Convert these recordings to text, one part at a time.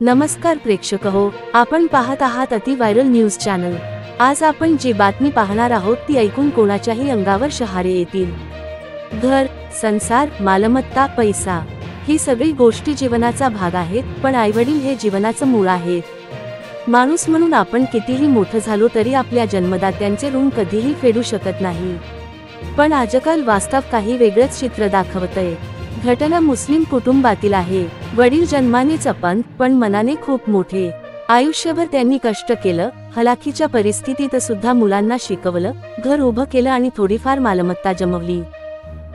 नमस्कार प्रेक्षक हो, आपण पाहत आहात अति व्हायरल न्यूज चॅनल। आज आपण जी बातमी पाहणार आहोत ती ऐकून कोणाच्याही अंगावर शहारे येतील। घर, संसार, मालमत्ता, पैसा ही सगळी गोष्टी जीवनाचा भाग आहेत, पण आईवडील हे जीवनाचं मूळ आहेत। माणूस म्हणून आपण कितीही मोठं झालो तरी आपल्या जन्मदात्यांचे ऋण कधीही फेडू शकत नाही। पण आजकाल वास्तव काही वेगळंच चित्र दाखवतंय। घटना मुस्लिम कुटुंबातील आहे। वडील जन्मानेच अपंग, पण मनाने खूप मोठे। आयुष्यभर त्यांनी कष्ट केलं, हलाखीच्या परिस्थितीत सुद्धा मुलांना शिकवलं, घर उभं केलं आणि थोडीफार मालमत्ता जमवली।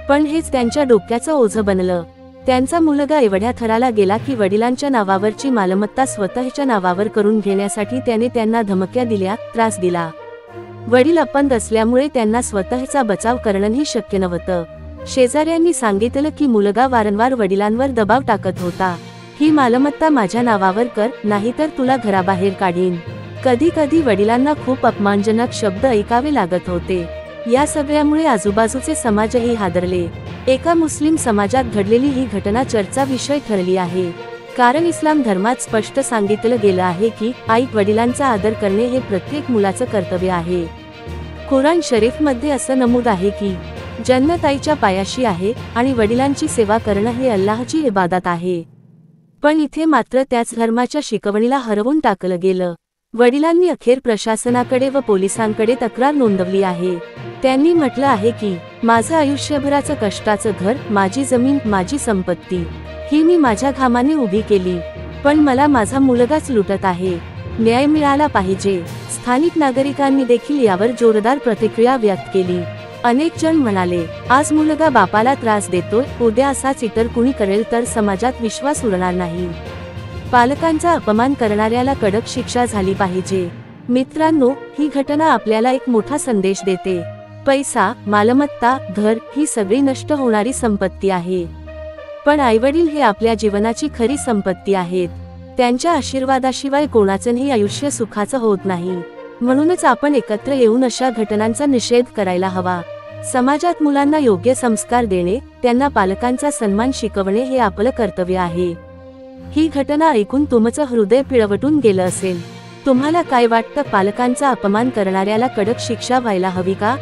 पण हेच त्यांच्या डोक्याचं ओझं बनलं। त्यांचा मुलगा एवढ्या थराला गेला की वडिलांच्या नावावरची मालमत्ता स्वतःच्या नावावर करून घेण्यासाठी त्याने त्यांना धमक्या दिल्या, त्रास दिला। वडील अपंग असल्यामुळे त्यांना स्वतःचा बचाव करणंही शक्य नव्हतं। शेजाऱ्यांनी सांगितलं की मुलगा वारंवार वडिलांवर दबाव टाकत होता, ही मालमत्ता माझ्या नावावर कर, नाहीतर तुला घराबाहेर काढीन। कधी कधी वडिलांना खूप अपमानजनक शब्द ऐकावे लागत होते। या सगळ्यामुळे आजूबाजूचे समाजही हादरले। एका मुस्लिम समाजात घडलेली ही घटना चर्चा विषय ठरली आहे, कारण इस्लाम धर्मात स्पष्ट सांगितलं गेलं आहे की आई वडिलांचा आदर करणे हे प्रत्येक मुलाचं कर्तव्य आहे। कुराण शरीफ मध्ये असं नमूद आहे की जन्नत आईच्या पायाशी आहे आणि वडिलांची सेवा करणं हे अल्लाहची इबादत आहे। पण इथे मात्र त्याच धर्माच्या शिकवणीला हरवून टाकलं गेलं। वडिलांनी अखेर प्रशासनाकडे व पोलिसांकडे तक्रार नोंदवली आहे। त्यांनी म्हटलं आहे की माझं आयुष्यभराचं कष्टाचं घर, माझी जमीन, माझी संपत्ती ही मी माझ्या घामाने उभी केली, पण मला माझा मुलगाच लुटत आहे। न्याय मिळाला पाहिजे। स्थानिक नागरिकांनी देखील यावर जोरदार प्रतिक्रिया व्यक्त केली। अनेक जण म्हणाले, आज मुलगा बापाला त्रास देतोय, उद्या असाच इतर कुणी करेल तर समाजात विश्वास उरणार नाही। पालकांचा अपमान करणाऱ्याला कडक शिक्षा झाली पाहिजे। मित्रांनो, ही घटना आपल्याला एक मोठा संदेश देते। पैसा, मालमत्ता, घर ही सगळी नष्ट होणारी संपत्ती आहे, पण आईवडील हे आपल्या जीवनाची खरी संपत्ती आहेत। त्यांच्या आशीर्वादाशिवाय कोणाचंही आयुष्य सुखाचं होत नाही। म्हणूनच आपण एकत्र येऊन अशा घटनांचा निषेध करायला हवा। समाजात मुलांना योग्य संस्कार देणे, त्यांना पालकांचा सन्मान शिकवणे हे आपलं कर्तव्य आहे। ही घटना ऐकून तुमचं हृदय पिळवटून गेलं असेल। तुम्हाला काय वाटतं, पालकांचा अपमान करणाऱ्याला कडक शिक्षा व्हायला हवी का?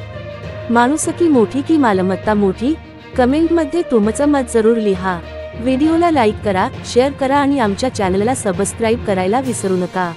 माणुसकी मोठी की मालमत्ता मोठी? कमेंटमध्ये तुमचं मत जरूर लिहा। व्हिडिओला लाईक करा, शेअर करा आणि आमच्या चॅनलला सबस्क्राईब करायला विसरू नका।